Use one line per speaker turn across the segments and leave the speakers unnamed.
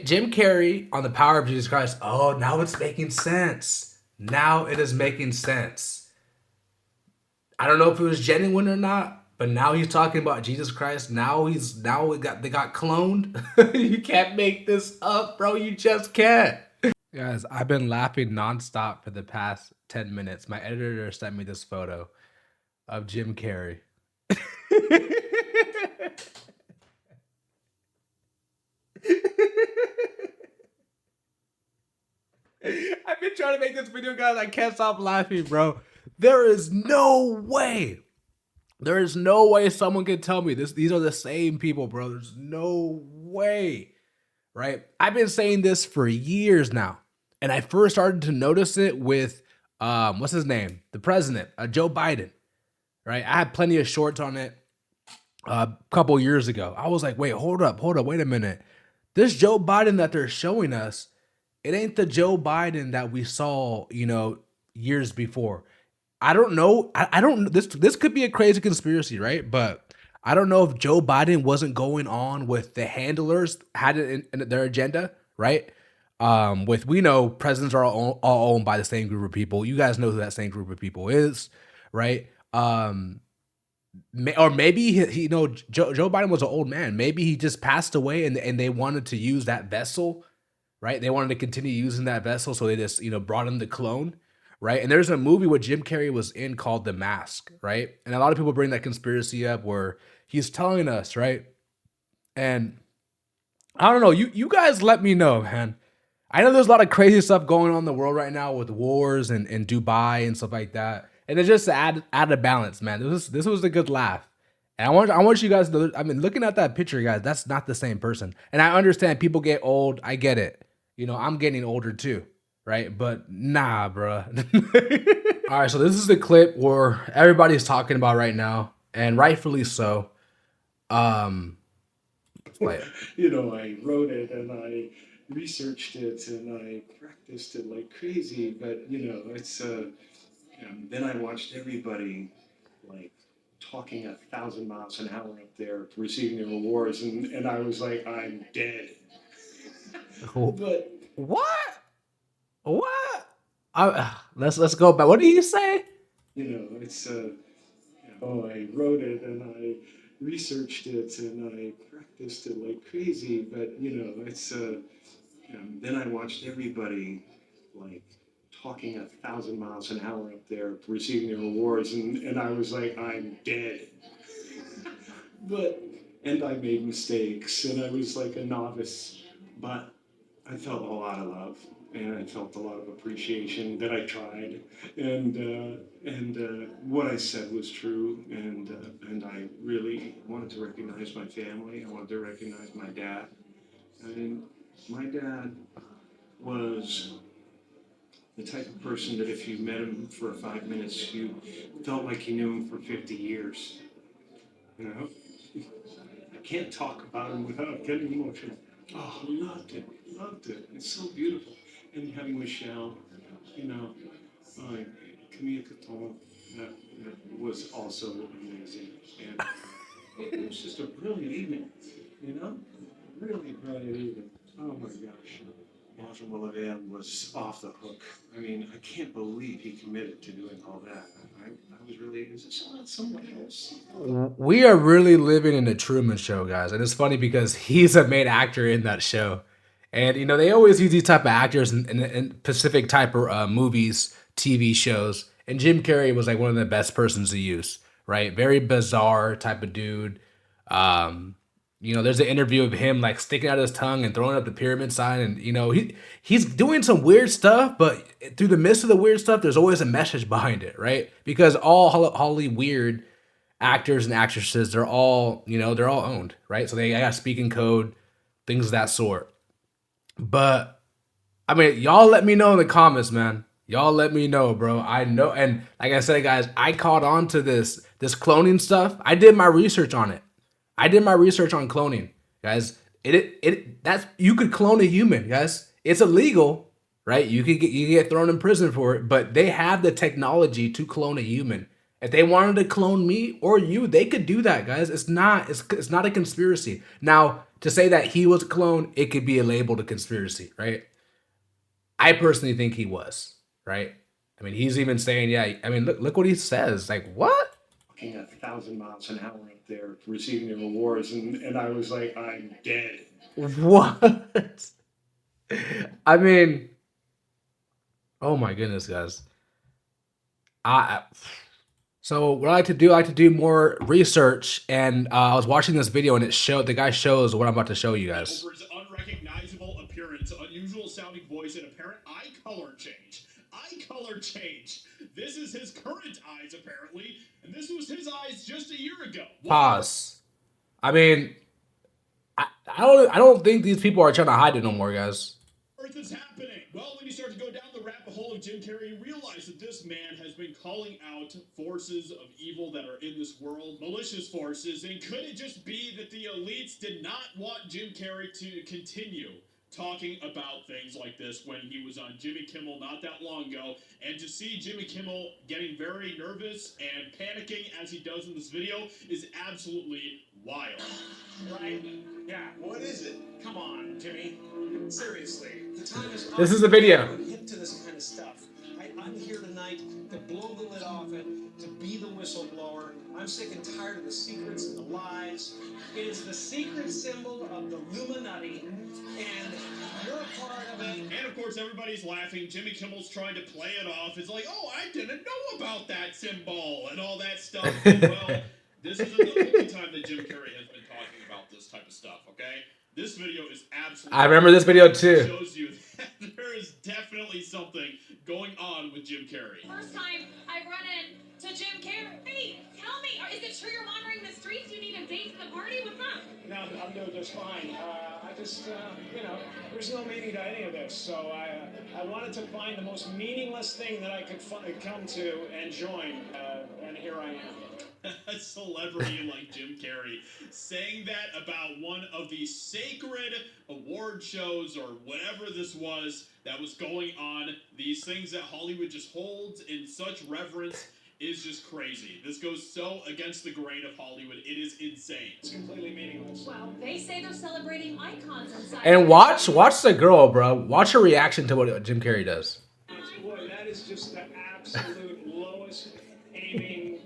Jim Carrey on the power of Jesus Christ. Oh, now it's making sense. Now it is making sense. I don't know if it was genuine or not, but now he's talking about Jesus Christ. Now they got cloned. You can't make this up, bro. You just can't. Guys, I've been laughing nonstop for the past 10 minutes. My editor sent me this photo of Jim Carrey. I've been trying to make this video, guys. I can't stop laughing, bro. There is no way. There is no way someone can tell me this. These are the same people, bro. There's no way, right? I've been saying this for years now, and I first started to notice it with what's his name, the president, Joe Biden, right? I had plenty of shorts on it a couple years ago. I was like, wait, hold up, wait a minute. This Joe Biden that they're showing us, it ain't the Joe Biden that we saw, years before. I don't know. I don't. This could be a crazy conspiracy, right? But I don't know if Joe Biden wasn't going on with the handlers had it in their agenda, right? With we know presidents are all owned by the same group of people. You guys know who that same group of people is, right? Or maybe Joe Biden was an old man. Maybe he just passed away, and they wanted to use that vessel, right? They wanted to continue using that vessel, so they just brought in the clone, right? And there's a movie where Jim Carrey was in called The Mask, right? And a lot of people bring that conspiracy up where he's telling us, right? And I don't know, you guys let me know, man. I know there's a lot of crazy stuff going on in the world right now with wars and Dubai and stuff like that. And it's just to add a balance, man. This was a good laugh. And I want you guys to, I mean, looking at that picture, guys, that's not the same person. And I understand people get old. I get it. I'm getting older too, right? But nah, bruh. All right, so this is the clip where everybody's talking about right now, and rightfully so. Let's play it.
I wrote it and I researched it and I practiced it like crazy, but it's then I watched everybody like talking 1,000 miles an hour up there, receiving their awards, and I was like, I'm dead. But
What? What? Let's go back. What did you say?
it's oh, I wrote it and I researched it and I practiced it like crazy, but it's then I watched everybody like talking 1,000 miles an hour up there, receiving their awards, and I was like, I'm dead. But and I made mistakes, and I was like a novice, but I felt a lot of love, and I felt a lot of appreciation that I tried, and what I said was true, and I really wanted to recognize my family. I wanted to recognize my dad. I mean, my dad was the type of person that if you met him for 5 minutes, you felt like you knew him for 50 years. You know, I can't talk about him without getting emotional. Oh, loved it. It's so beautiful. And having Michelle, you know, Camille Coton, that was also amazing. And it was just a brilliant evening, really brilliant evening. Oh my gosh. Marshall Mullivan was off the hook. I mean, I can't believe he committed to doing all that. I was really, is this someone else?
We are really living in the Truman Show, guys, and it's funny because he's a main actor in that show, and they always use these type of actors in Pacific type of movies, TV shows, and Jim Carrey was like one of the best persons to use, right? Very bizarre type of dude. There's an interview of him like sticking out his tongue and throwing up the pyramid sign, and he's doing some weird stuff, but through the midst of the weird stuff, there's always a message behind it, right? Because all Holly weird actors and actresses, they're all owned, right? So they got speaking code, things of that sort. But I mean, y'all let me know in the comments, man. Y'all let me know, bro. I know, and like I said, guys, I caught on to this cloning stuff. I did my research on it. I did my research on cloning, guys. That's you could clone a human, guys. It's illegal, right? You get thrown in prison for it, but they have the technology to clone a human. If they wanted to clone me or you, they could do that, guys. It's not a conspiracy. Now, to say that he was a clone, it could be a label to conspiracy, right? I personally think he was, right? I mean, he's even saying, yeah. I mean, look what he says. Like, what?
Walking at 1,000 miles an hour up there, receiving the rewards, and I was like, I'm dead.
What? I mean, oh my goodness, guys. I so what I like to do, I like to do more research, and I was watching this video, and it showed the guy shows what I'm about to show you guys.
Over his unrecognizable appearance, unusual sounding voice, and apparent eye color change. Eye color change. This is his current eyes, apparently, and this was his eyes just a year ago.
Pause. I mean, I don't think these people are trying to hide it no more, guys.
Earth is happening. Well, when you start to go down the rabbit hole of Jim Carrey, you realize that this man has been calling out forces of evil that are in this world, malicious forces, and could it just be that the elites did not want Jim Carrey to continue talking about things like this when he was on Jimmy Kimmel not that long ago, and to see Jimmy Kimmel getting very nervous and panicking as he does in this video is absolutely wild.
Right? Yeah. What is it? Come on, Jimmy. Seriously.
The time is
This is the video.
hip to this kind of stuff. I'm here tonight to blow the lid off it, to be the whistleblower. I'm sick and tired of the secrets and the lies. It is the secret symbol of the Illuminati, and you're a part of it.
And of course, everybody's laughing. Jimmy Kimmel's trying to play it off. It's like, oh, I didn't know about that symbol and all that stuff. Well, this isn't the only time that Jim Carrey has been talking about this type of stuff, okay? This video is absolutely.
I remember this video too.
Shows you that there is definitely something going on with Jim Carrey.
First time I run into Jim Carrey. Hey, tell me, is it true you're monitoring the streets? You need a date to the party? What's up?
No, I'm doing just fine. I just, there's no meaning to any of this. So I wanted to find the most meaningless thing that I could come to and join, and here I am.
A celebrity like Jim Carrey saying that about one of the sacred award shows or whatever this was that was going on. These things that Hollywood just holds in such reverence is just crazy. This goes so against the grain of Hollywood. It is insane.
It's completely meaningless.
Well, they say they're celebrating icons inside.
And watch the girl, bro. Watch her reaction to what Jim Carrey does.
Boy, that is just the absolute lowest aiming,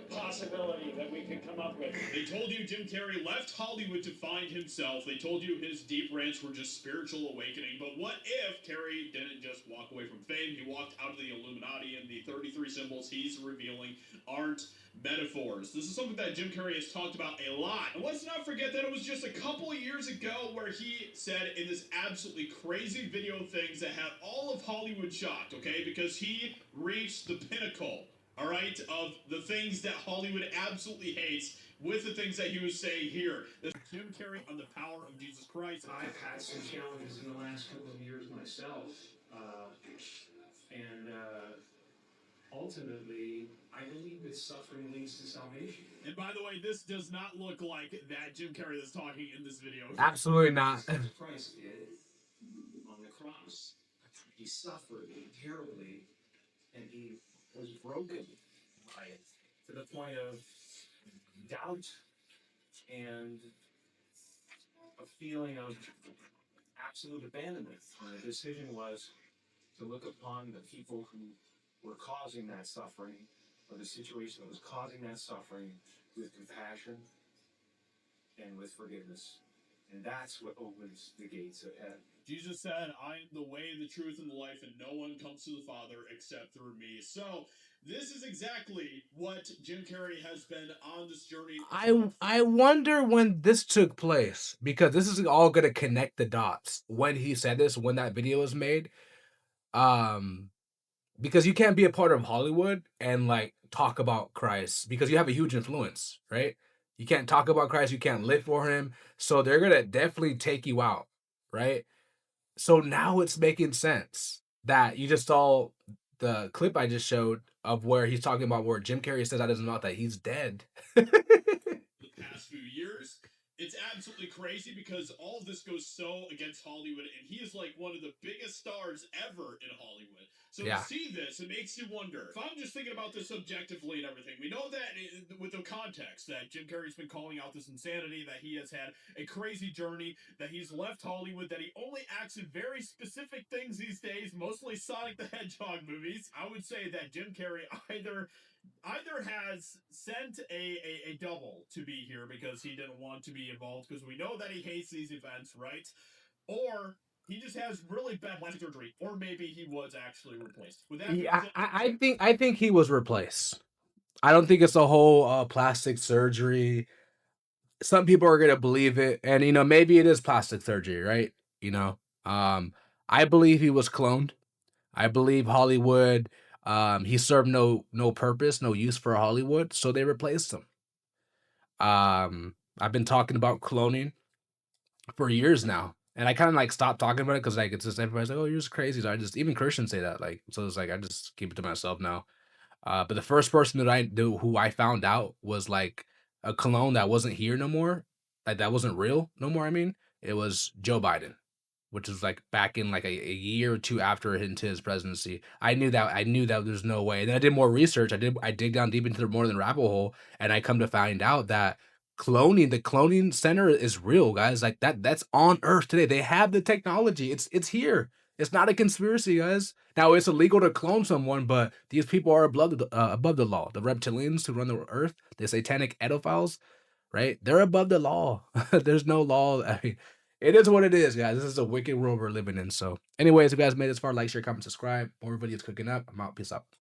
possibility that we could come up with.
They told you Jim Carrey left Hollywood to find himself. They told you his deep rants were just spiritual awakening. But what if Carrey didn't just walk away from fame? He walked out of the Illuminati, and the 33 symbols he's revealing aren't metaphors. This is something that Jim Carrey has talked about a lot. And let's not forget that it was just a couple of years ago where he said in this absolutely crazy video things that had all of Hollywood shocked, okay? Because he reached the pinnacle, all right, of the things that Hollywood absolutely hates with the things that he was saying here. This Jim Carrey on the power of Jesus Christ.
I've had some challenges in the last couple of years myself, and ultimately, I believe that suffering leads to salvation.
And by the way, this does not look like that Jim Carrey that's talking in this video.
Absolutely not.
Christ did on the cross. He suffered terribly, and he was broken by it to the point of doubt and a feeling of absolute abandonment. And the decision was to look upon the people who were causing that suffering, or the situation that was causing that suffering, with compassion and with forgiveness. And that's what opens the gates of heaven.
Jesus said, I am the way, the truth, and the life, and no one comes to the Father except through me. So, this is exactly what Jim Carrey has been on this journey.
I wonder when this took place, because this is all gonna connect the dots when he said this, when that video was made. Because you can't be a part of Hollywood and like talk about Christ because you have a huge influence, right? You can't talk about Christ, you can't live for him. So they're gonna definitely take you out, right? So now it's making sense that you just saw the clip I just showed of where he's talking about where Jim Carrey says out of his mouth that he's dead.
The past few years It's absolutely crazy because all of this goes so against Hollywood, and he is like one of the biggest stars ever in Hollywood. So to
Yeah.
see this, it makes you wonder. If I'm just thinking about this subjectively and everything, we know that with the context that Jim Carrey's been calling out this insanity, that he has had a crazy journey, that he's left Hollywood, that he only acts in very specific things these days, mostly Sonic the Hedgehog movies. I would say that Jim Carrey either has sent a double to be here because he didn't want to be involved because we know that he hates these events, right? Or he just has really bad plastic surgery, or maybe he was actually replaced. With that being
Yeah,
said,
I think he was replaced. I don't think it's a whole plastic surgery. Some people are gonna believe it, and maybe it is plastic surgery, right? You know, um, I believe he was cloned. I believe Hollywood. He served no purpose, no use for Hollywood, so they replaced him. I've been talking about cloning for years now, and I kind of like stopped talking about it because like it's just everybody's like, "Oh, you're just crazy." So I just even Christians say that, like, so it's like I just keep it to myself now. But the first person that I knew who I found out was like a clone that wasn't here no more, like that wasn't real no more. I mean, it was Joe Biden, which was like back in like a year or two after into his presidency. I knew that there's no way. And then I did more research. I dig down deep into the more than rabbit hole, and I come to find out that the cloning center is real, guys. Like that's on Earth today. They have the technology. It's here. It's not a conspiracy, guys. Now it's illegal to clone someone, but these people are above the law. The reptilians who run the Earth, the satanic edophiles, right? They're above the law. There's no law. I mean, it is what it is, guys. This is a wicked world we're living in. So, anyways, if you guys made it this far, like, share, comment, subscribe. More videos cooking up. I'm out. Peace out.